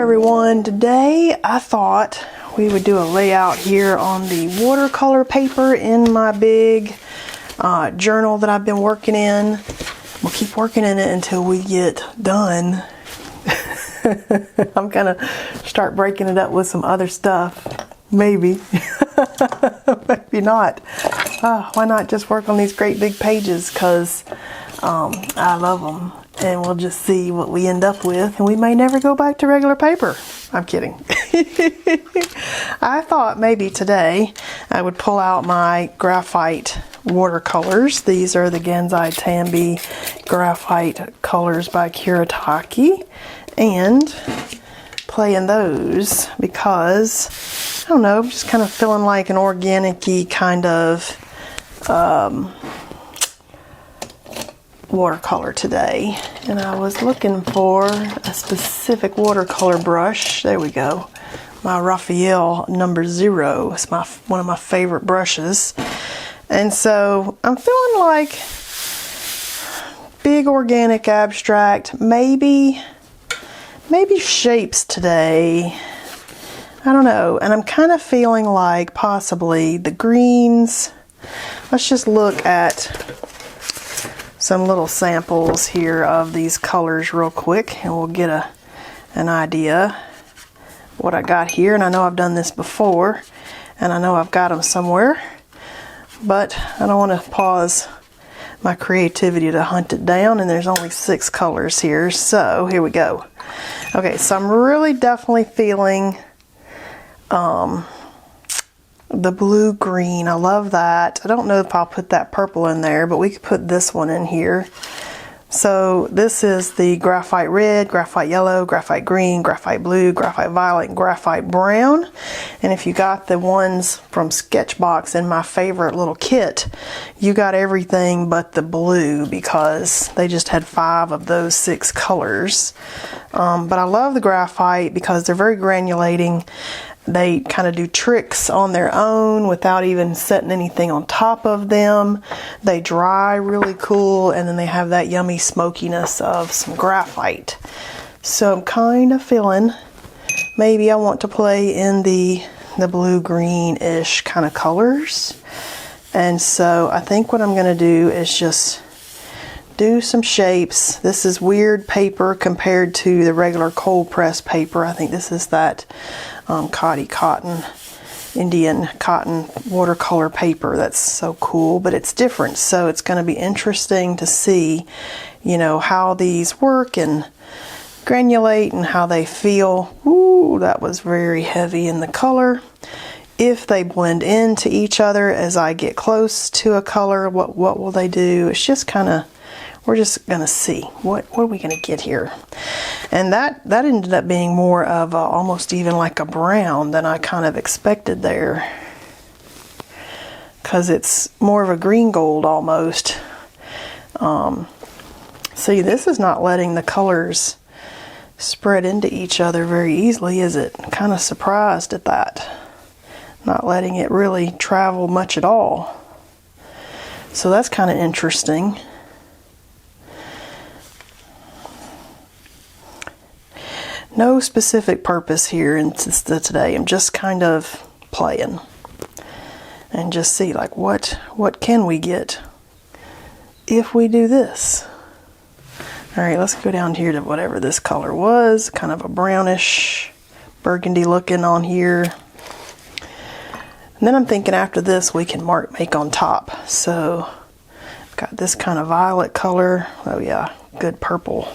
everyone. Today I thought we would do a layout here on the watercolor paper in my big journal that I've been working in. We'll keep working in it until we get done. I'm gonna start breaking it up with some other stuff. Maybe. Maybe not. Why not just work on these great big pages? Because I love them. And we'll just see what we end up with. And we may never go back to regular paper. I'm kidding. I thought maybe today I would pull out my graphite watercolors. These are the Gansai Tambi Graphite colors by Kuretake. And play in those because, I don't know, I'm just kind of feeling like an organic-y kind of watercolor today. And I was looking for a specific watercolor brush. There we go. My Raphael number 0 is one of my favorite brushes. And so I'm feeling like big organic abstract, maybe shapes today. I don't know. And I'm kind of feeling like possibly the greens. Let's just look at some little samples here of these colors real quick and we'll get an idea what I got here. And I know I've done this before and I know I've got them somewhere, but I don't want to pause my creativity to hunt it down, and there's only 6 colors here, so here we go. Okay, so I'm really definitely feeling the blue-green. I love that. I don't know if I'll put that purple in there, but we could put this one in here. So this is the graphite red, graphite yellow, graphite green, graphite blue, graphite violet, and graphite brown. And if you got the ones from Sketchbox in my favorite little kit, you got everything but the blue because they just had 5 of those 6 colors. But I love the graphite because they're very granulating. They kind of do tricks on their own without even setting anything on top of them. They dry really cool, and then they have that yummy smokiness of some graphite. So I'm kind of feeling maybe I want to play in the blue-green-ish kind of colors. And so I think what I'm going to do is just do some shapes. This is weird paper compared to the regular cold press paper. I think this is that Indian cotton watercolor paper. That's so cool, but it's different. So it's going to be interesting to see, you know, how these work and granulate and how they feel. Ooh, that was very heavy in the color. If they blend into each other as I get close to a color, what will they do? It's just kind of, we're just going to see what are we going to get here. And that ended up being more of almost even like a brown than I kind of expected there, because it's more of a green gold almost. See, this is not letting the colors spread into each other very easily, is it? I'm kind of surprised at that. Not letting it really travel much at all. So that's kind of interesting. No specific purpose here in today. I'm just kind of playing and just see like what can we get if we do this. All right, let's go down here to whatever this color was, kind of a brownish burgundy looking on here. And then I'm thinking after this we can make on top. So I've got this kind of violet color. Oh yeah, good purple.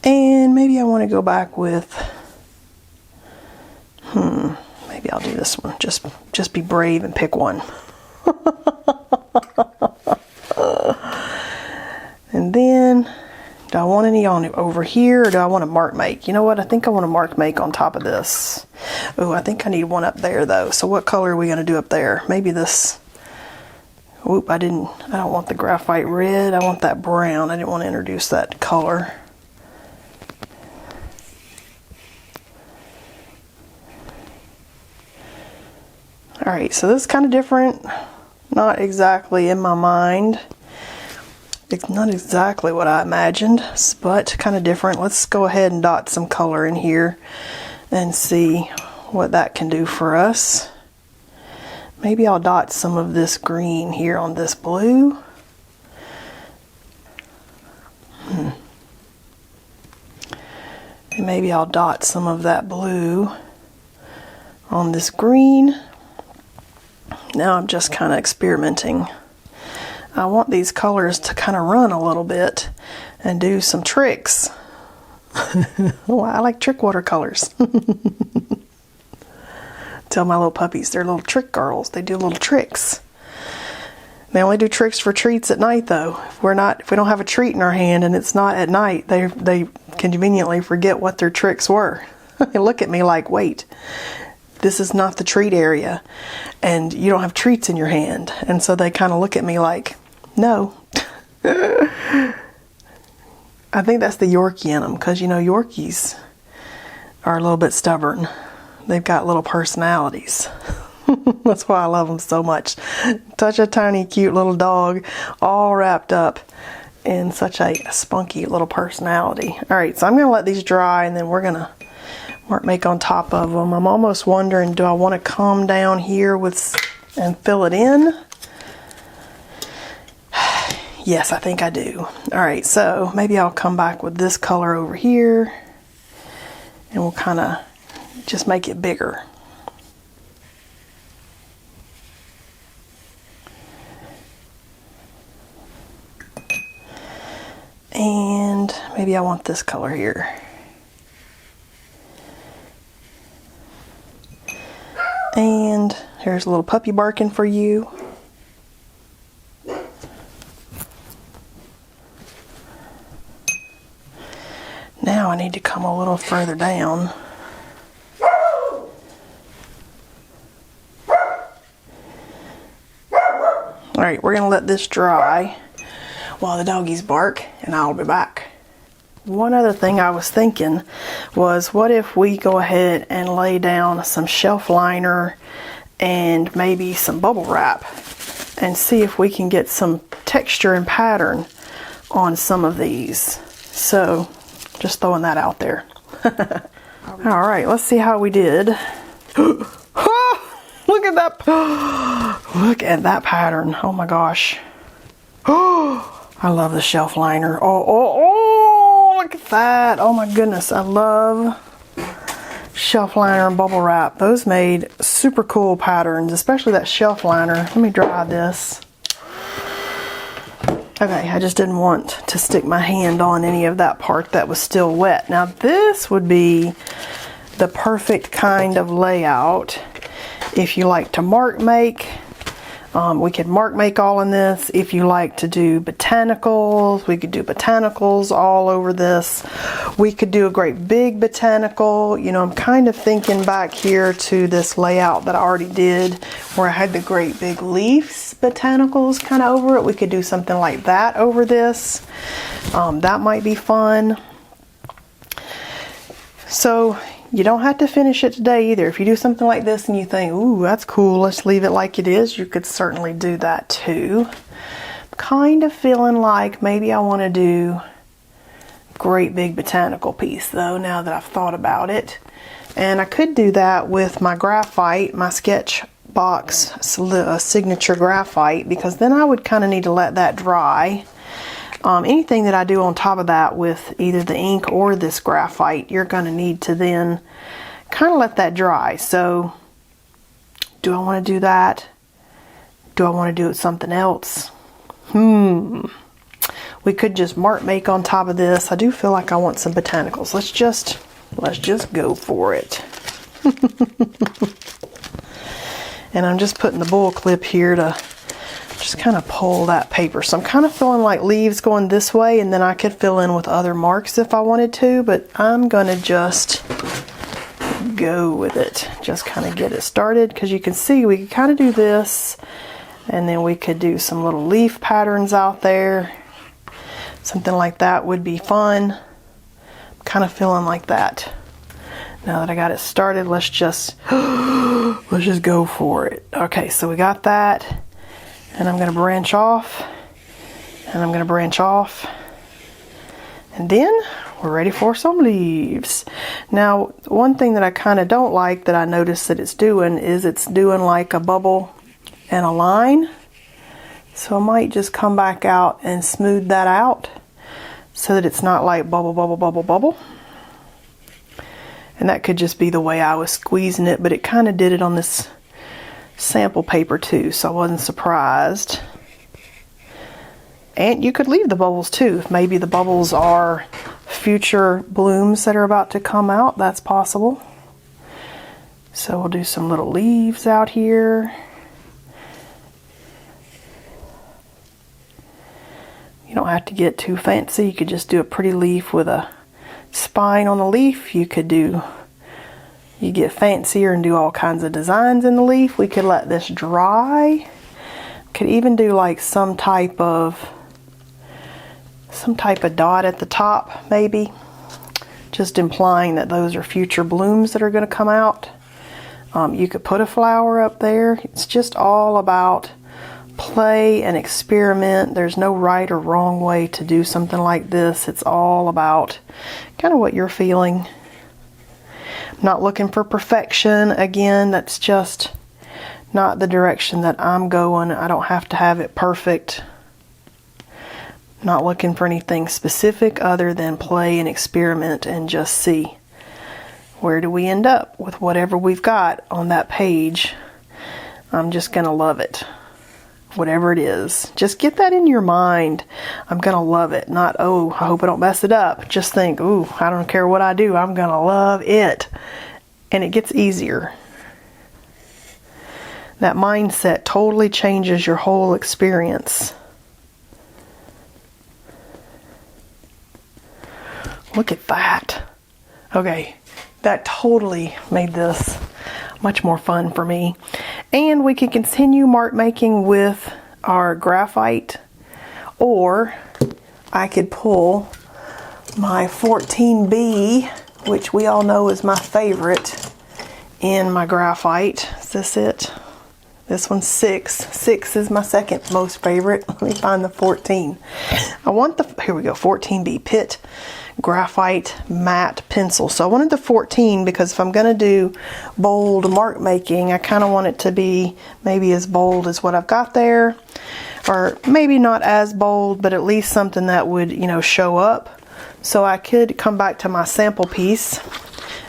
And maybe I want to go back with, maybe I'll do this one. Just be brave and pick one. And then, do I want any on over here, or do I want to mark make? You know what? I think I want to mark make on top of this. Oh, I think I need one up there though. So what color are we going to do up there? Maybe this. Oop, I don't want the graphite red. I want that brown. I didn't want to introduce that color. Alright, so this is kind of different. Not exactly in my mind. It's not exactly what I imagined, but kind of different. Let's go ahead and dot some color in here and see what that can do for us. Maybe I'll dot some of this green here on this blue. And maybe I'll dot some of that blue on this green. Now I'm just kind of experimenting. I want these colors to kind of run a little bit and do some tricks. Oh, I like trick watercolors. Tell my little puppies they're little trick girls. They do little tricks. They only do tricks for treats at night, though. If we don't have a treat in our hand and it's not at night, they conveniently forget what their tricks were. They look at me like, wait, this is not the treat area, and you don't have treats in your hand. And so they kind of look at me like, no. I think that's the Yorkie in them, because you know Yorkies are a little bit stubborn. They've got little personalities. That's why I love them so much. Such a tiny, cute little dog, all wrapped up in such a spunky little personality. All right, so I'm going to let these dry, and then we're going to make on top of them. I'm almost wondering, do I want to come down here and fill it in? Yes, I think I do. All right, so maybe I'll come back with this color over here, and we'll kind of just make it bigger. And maybe I want this color here. And here's a little puppy barking for you. Now I need to come a little further down. Alright, we're going to let this dry while the doggies bark, and I'll be back. One other thing I was thinking was, what if we go ahead and lay down some shelf liner and maybe some bubble wrap and see if we can get some texture and pattern on some of these. So, just throwing that out there. Alright, let's see how we did. Look at that. Look at that pattern. Oh my gosh. I love the shelf liner. Oh, look at that. Oh my goodness. I love shelf liner and bubble wrap. Those made super cool patterns, especially that shelf liner. Let me dry this. Okay, I just didn't want to stick my hand on any of that part that was still wet. Now this would be the perfect kind of layout if you like to mark make. We could mark make all in this. If you like to do botanicals, we could do botanicals all over this. We could do a great big botanical. You know, I'm kind of thinking back here to this layout that I already did where I had the great big leaves botanicals kind of over it. We could do something like that over this. That might be fun. So you don't have to finish it today either. If you do something like this and you think, ooh, that's cool, let's leave it like it is, you could certainly do that too. Kind of feeling like maybe I want to do a great big botanical piece though, now that I've thought about it. And I could do that with my graphite, my Sketchbox signature graphite, because then I would kind of need to let that dry. Anything that I do on top of that with either the ink or this graphite, you're going to need to then kind of let that dry. So, do I want to do that? Do I want to do it something else? We could just mark make on top of this. I do feel like I want some botanicals. Let's just go for it. And I'm just putting the bull clip here to just kind of pull that paper. So I'm kind of feeling like leaves going this way, and then I could fill in with other marks if I wanted to, but I'm going to just go with it. Just kind of get it started, because you can see we could kind of do this, and then we could do some little leaf patterns out there. Something like that would be fun. I'm kind of feeling like that. Now that I got it started, let's just go for it. Okay, so we got that. And I'm going to branch off, and And I'm going to branch off. And then we're ready for some leaves. Now, one thing that I kind of don't like that I noticed that it's doing is it's doing like a bubble and a line. So I might just come back out and smooth that out so that it's not like bubble, bubble, bubble, bubble. And that could just be the way I was squeezing it, but it kind of did it on this sample paper too, so I wasn't surprised. And you could leave the bubbles too. If maybe the bubbles are future blooms that are about to come out, that's possible. So we'll do some little leaves out here. You don't have to get too fancy. You could just do a pretty leaf with a spine on the leaf. You get fancier and do all kinds of designs in the leaf. We could let this dry. Could even do like some type of dot at the top, maybe, just implying that those are future blooms that are going to come out. You could put a flower up there. It's just all about play and experiment. There's no right or wrong way to do something like this. It's all about kind of what you're feeling. I'm not looking for perfection. Again, that's just not the direction that I'm going. I don't have to have it perfect. Not looking for anything specific other than play and experiment and just see where do we end up with whatever we've got on that page. I'm just gonna love it, whatever it is. Just get that in your mind. I'm gonna love it. Not, oh, I hope I don't mess it up. Just think, ooh, I don't care what I do, I'm gonna love it. And it gets easier. That mindset totally changes your whole experience. Look at that. Okay, that totally made this much more fun for me. And we can continue mark making with our graphite, or I could pull my 14B, which we all know is my favorite in my graphite. Is this it? This one's 6. 6 is my second most favorite. Let me find the 14. I want the, here we go, 14B Pitt Graphite Matte Pencil. So I wanted the 14 because if I'm going to do bold mark making, I kind of want it to be maybe as bold as what I've got there, or maybe not as bold, but at least something that would, you know, show up. So I could come back to my sample piece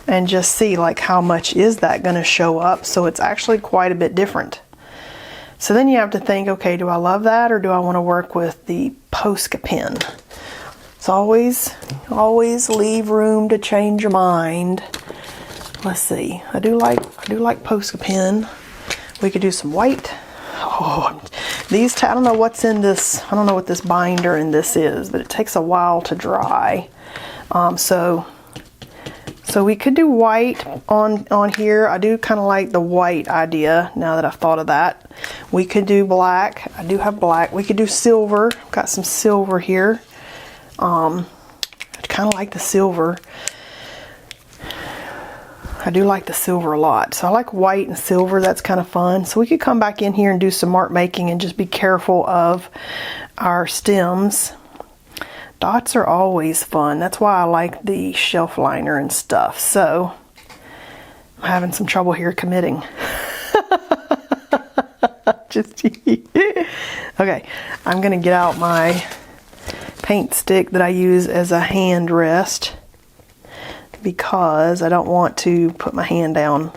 and just see like how much is that going to show up. So it's actually quite a bit different. So then you have to think, okay, do I love that, or do I want to work with the Posca pen? It's always leave room to change your mind. Let's see. I do like Posca pen. We could do some white. Oh, these, I don't know what's in this. I don't know what this binder in this is, but it takes a while to dry. So we could do white on here. I do kind of like the white idea now that I've thought of that. We could do black. I do have black. We could do silver. Got some silver here. I kind of like the silver. I do like the silver a lot. So I like white and silver. That's kind of fun. So we could come back in here and do some mark making and just be careful of our stems. Dots are always fun. That's why I like the shelf liner and stuff. So I'm having some trouble here committing. Just okay, I'm gonna get out my paint stick that I use as a hand rest because I don't want to put my hand down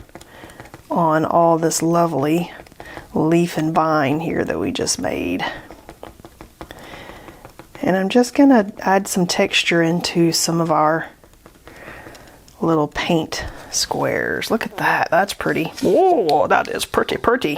on all this lovely leaf and vine here that we just made. And I'm just gonna add some texture into some of our little paint squares. Look at that, that's pretty. Whoa, that is pretty, pretty.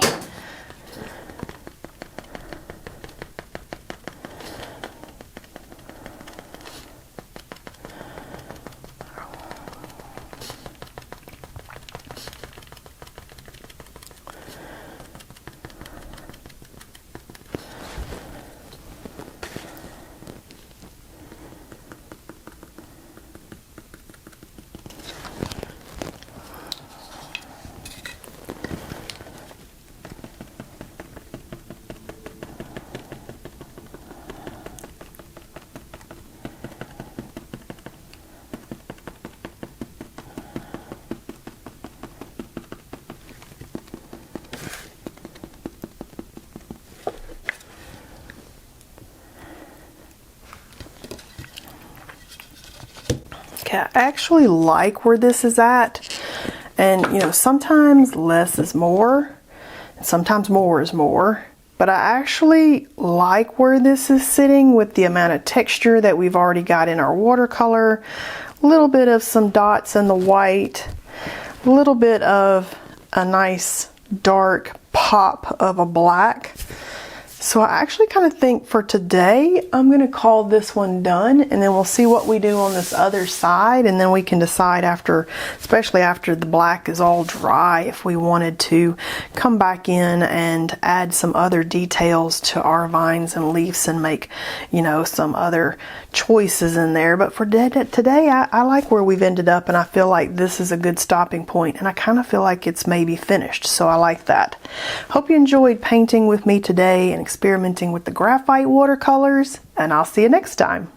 Okay, I actually like where this is at. And, you know, sometimes less is more, and sometimes more is more. But I actually like where this is sitting with the amount of texture that we've already got in our watercolor. A little bit of some dots in the white. A little bit of a nice dark pop of a black. So I actually kind of think for today, I'm going to call this one done, and then we'll see what we do on this other side, and then we can decide after, especially after the black is all dry, if we wanted to come back in and add some other details to our vines and leaves and make, you know, some other choices in there. But for today, I like where we've ended up, and I feel like this is a good stopping point, and I kind of feel like it's maybe finished, so I like that. Hope you enjoyed painting with me today and experimenting with the graphite watercolors, and I'll see you next time.